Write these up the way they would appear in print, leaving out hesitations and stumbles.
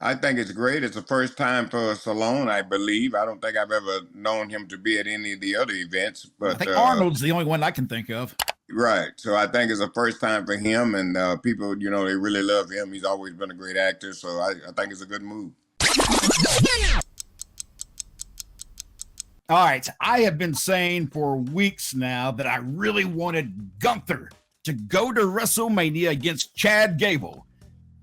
I think it's great. It's the first time for Stallone, I believe. I don't think I've ever known him to be at any of the other events, I but think Arnold's the only one I can think of. right. So I think it's the first time for him, and people, they really love him. He's always been a great actor, so I think it's a good move. All right, I have been saying for weeks now that I really wanted Gunther to go to WrestleMania against Chad Gable.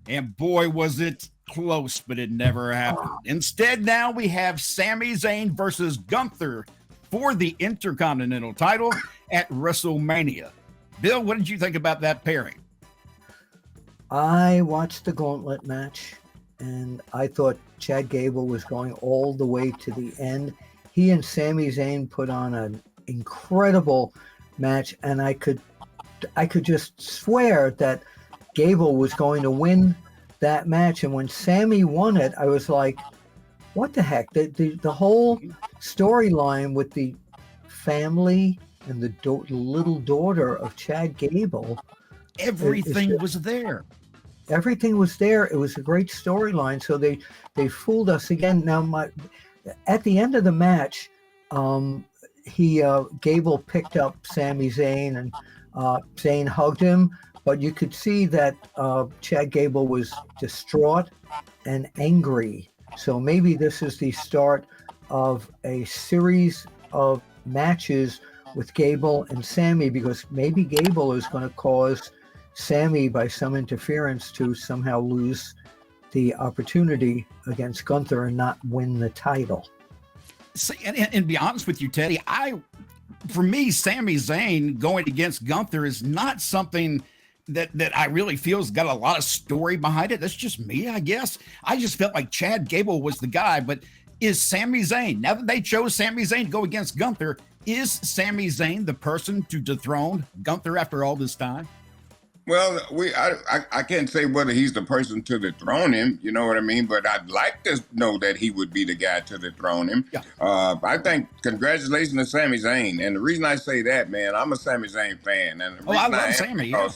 And boy, was it close, but it never happened. Instead, now we have Sami Zayn versus Gunther for the Intercontinental title at WrestleMania. Bill, what did you think about that pairing? I watched the gauntlet match, and I thought Chad Gable was going all the way to the end. He and Sami Zayn put on an incredible match, and I could just swear that Gable was going to win that match. And when Sami won it, I was like, what the heck? The whole storyline with the family and the little daughter of Chad Gable. Everything was there. Everything was there. It was a great storyline. So they fooled us again. Now, at the end of the match, Gable picked up Sami Zayn, and Zayn hugged him. But you could see that Chad Gable was distraught and angry. So maybe this is the start of a series of matches with Gable and Sami, because maybe Gable is going to cause Sami, by some interference, to somehow lose the opportunity against Gunther and not win the title. See, and be honest with you, Teddy, for me, Sami Zayn going against Gunther is not something that I really feel has got a lot of story behind it. That's just me, I guess. I just felt like Chad Gable was the guy, but is Sami Zayn, now that they chose Sami Zayn to go against Gunther, is Sami Zayn the person to dethrone Gunther after all this time? Well, I can't say whether he's the person to dethrone him, you know what I mean? But I'd like to know that he would be the guy to dethrone him. Yeah. I think congratulations to Sami Zayn. And the reason I say that, man, I'm a Sami Zayn fan. And I love Sami, yeah.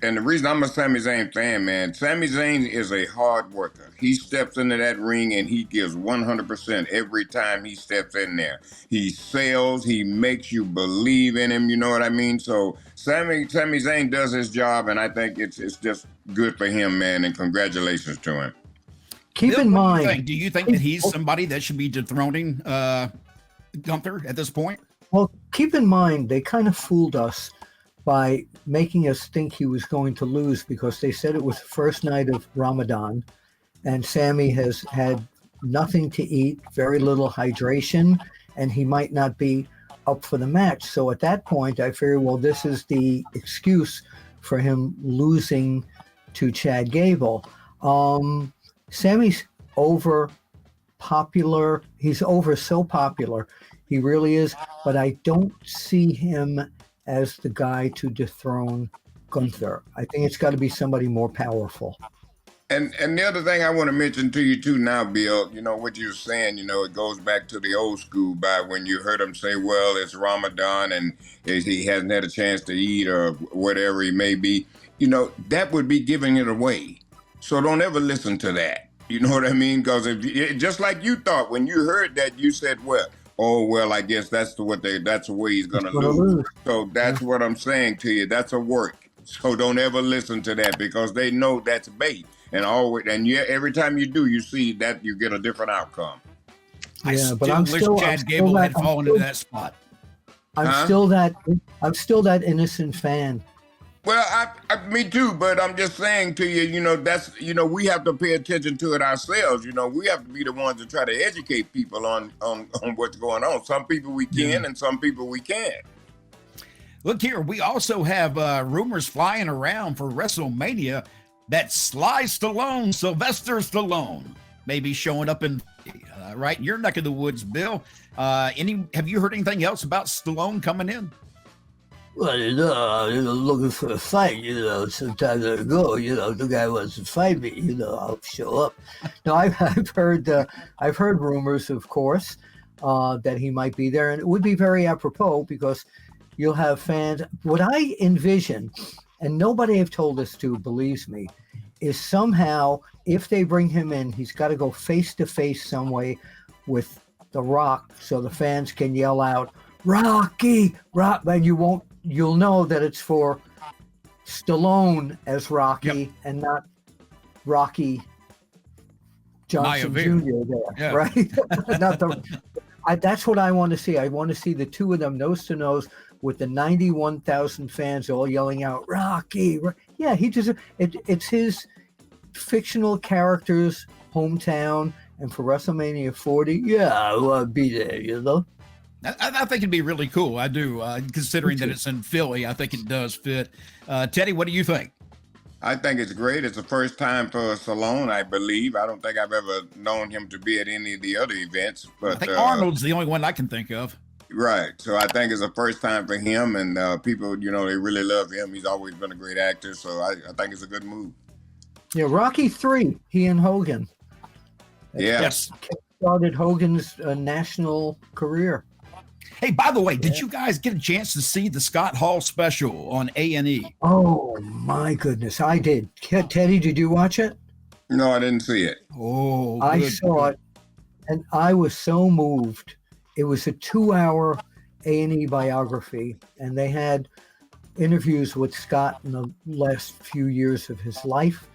And the reason I'm a Sami Zayn fan, man, Sami Zayn is a hard worker. He steps into that ring and he gives 100% every time he steps in there. He sells, he makes you believe in him, you know what I mean? So Sami Zayn does his job, and I think it's just good for him, man, and congratulations to him. Keep in mind, do you think that he's somebody that should be dethroning Gunther at this point? Well, keep in mind, they kind of fooled us by making us think he was going to lose, because they said it was the first night of Ramadan, and Sami has had nothing to eat, very little hydration, and he might not be up for the match. So at that point, I figured, well, this is the excuse for him losing to Chad Gable. Sami's over popular. He's over so popular. He really is. But I don't see him as the guy to dethrone Gunther. I think it's got to be somebody more powerful. And the other thing I want to mention to you too now, Bill, what you're saying, it goes back to the old school by when you heard him say, well, it's Ramadan and he hasn't had a chance to eat or whatever he may be. That would be giving it away. So don't ever listen to that. You know what I mean? Because just like you thought when you heard that, you said, well, I guess that's the way he's going to lose. So that's what I'm saying to you. That's a work. So don't ever listen to that, because they know that's bait. And every time you do, you see that you get a different outcome. I wish Chad Gable had fallen into that spot. I'm still that innocent fan. Well, me too, but I'm just saying to you, that's, we have to pay attention to it ourselves. We have to be the ones to try to educate people on what's going on. Some people we can, and some people we can't. Look here, we also have rumors flying around for WrestleMania that Sylvester Stallone may be showing up in right in your neck of the woods, Bill. Have you heard anything else about Stallone coming in? Well, looking for a fight, some time ago, the guy wants to fight me, I'll show up. No, I've heard rumors, of course, that he might be there, and it would be very apropos, because you'll have fans. What I envision, and nobody I've told this to believes me, is somehow, if they bring him in, he's got to go face to face some way with The Rock, so the fans can yell out, "Rocky, Rock!" And you'll know that it's for Stallone as Rocky and not Rocky Johnson Jr. there, right? Not that's what I want to see. I want to see the two of them nose to nose with the 91,000 fans all yelling out, "Rocky!" Yeah, it's his fictional character's hometown, and for WrestleMania 40, yeah, I want to be there, you know? I think it'd be really cool. I do, considering that it's in Philly. I think it does fit. Teddy, what do you think? I think it's great. It's the first time for Stallone, I believe. I don't think I've ever known him to be at any of the other events. But I think Arnold's the only one I can think of. Right. So I think it's the first time for him, and people, they really love him. He's always been a great actor, so I think it's a good move. Yeah, Rocky 3, he and Hogan. Yes. Started Hogan's national career. Hey, by the way, did you guys get a chance to see the Scott Hall special on A&E? Oh, my goodness. I did. Teddy, did you watch it? No, I didn't see it. Oh, I saw it, and I was so moved. It was a 2-hour A&E biography, and they had interviews with Scott in the last few years of his life.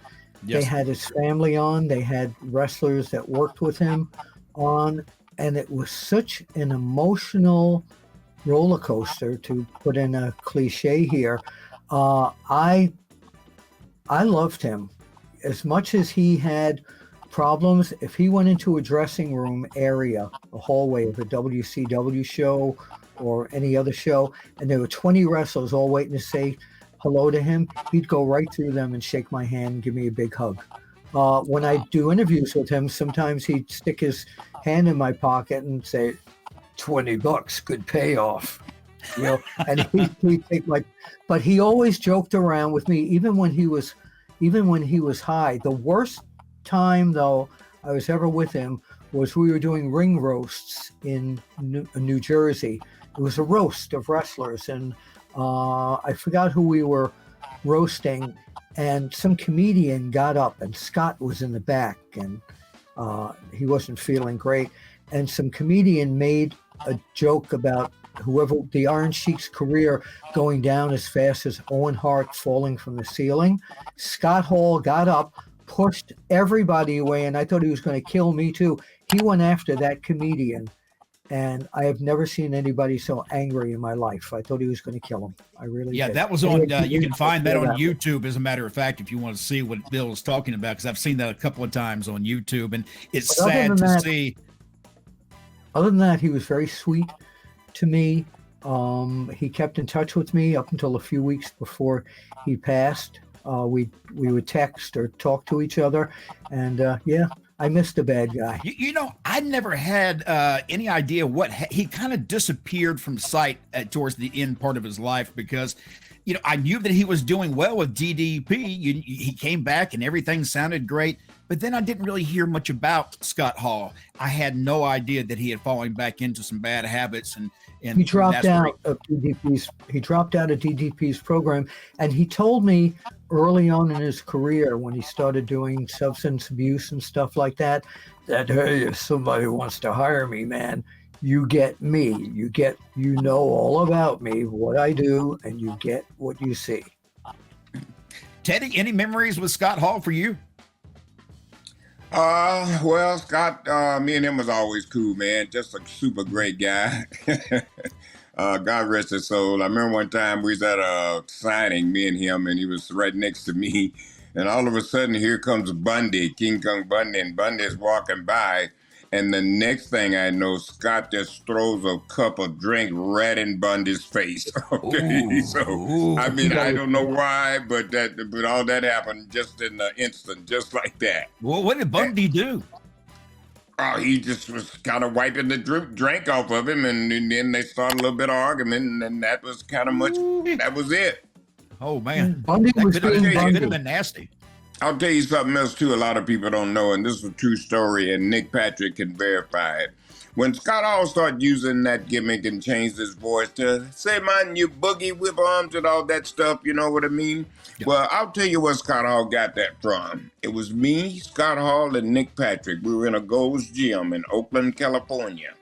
Yes. They had his family on. They had wrestlers that worked with him on. And it was such an emotional roller coaster, to put in a cliche here. I loved him. As much as he had problems, if he went into a dressing room area, a hallway of a WCW show or any other show, and there were 20 wrestlers all waiting to say hello to him, he'd go right through them and shake my hand and give me a big hug. When I do interviews with him, sometimes he'd stick his hand in my pocket and say, $20, good payoff. And he'd take but he always joked around with me, even when he was high. The worst time, though, I was ever with him was we were doing ring roasts in New Jersey. It was a roast of wrestlers, and I forgot who we were roasting, and some comedian got up, and Scott was in the back, and he wasn't feeling great, and some comedian made a joke about whoever, the Iron Sheik's career going down as fast as Owen Hart falling from the ceiling. Scott Hall got up, pushed everybody away, and I thought he was going to kill me too. He went after that comedian, and I have never seen anybody so angry in my life. I thought he was going to kill him. I really did. That was on, you can find that on YouTube, as a matter of fact, if you want to see what Bill is talking about, because I've seen that a couple of times on YouTube, and it's sad to see. Other than that, he was very sweet to me. He kept in touch with me up until a few weeks before he passed. We would text or talk to each other, and I missed a bad guy. I never had any idea he kind of disappeared from sight towards the end part of his life, because, I knew that he was doing well with DDP. He came back and everything sounded great, but then I didn't really hear much about Scott Hall. I had no idea that he had fallen back into some bad habits, and he dropped out of DDP's. He dropped out of DDP's program, and he told me early on in his career, when he started doing substance abuse and stuff like that, hey, if somebody wants to hire me, man, you get me. You know all about me, what I do, and you get what you see. Teddy, any memories with Scott Hall for you? Well, Scott, me and him was always cool, man. Just a super great guy. God rest his soul. I remember one time we was at a signing, me and him, and he was right next to me. And all of a sudden, here comes Bundy, King Kong Bundy, and Bundy is walking by. And the next thing I know, Scott just throws a cup of drink right in Bundy's face. Okay, I mean, I don't know why, but all that happened just in an instant, just like that. Well, what did Bundy do? Oh, he just was kind of wiping the drink off of him, and then they started a little bit of argument, and that was kind of much. That was it. Oh man, Bundy was could have been nasty. I'll tell you something else too. A lot of people don't know, and this is a true story, and Nick Patrick can verify it. When Scott Hall started using that gimmick and changed his voice to say, man, you boogie whip arms and all that stuff, you know what I mean? Yeah. Well, I'll tell you where Scott Hall got that from. It was me, Scott Hall, and Nick Patrick. We were in a Gold's Gym in Oakland, California.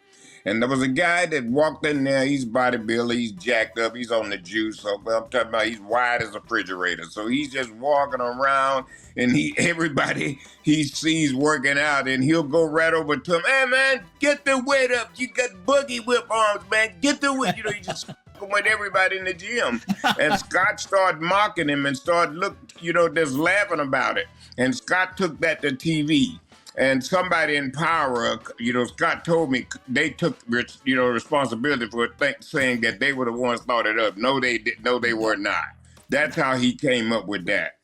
And there was a guy that walked in there. He's bodybuilder. He's jacked up. He's on the juice. So I'm talking about he's wide as a refrigerator. So he's just walking around, and everybody he sees working out, and he'll go right over to him. Hey man, get the weight up. You got boogie whip arms, man. Get the weight. You know, he just with everybody in the gym. And Scott started mocking him and started just laughing about it. And Scott took that to TV. And somebody in power, Scott told me they took, responsibility for saying that they were the ones started up. No, they did. No, they were not. That's how he came up with that.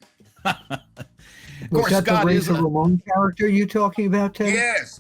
Was that Scott the Razor Ramon character you talking about, Ted? Yes.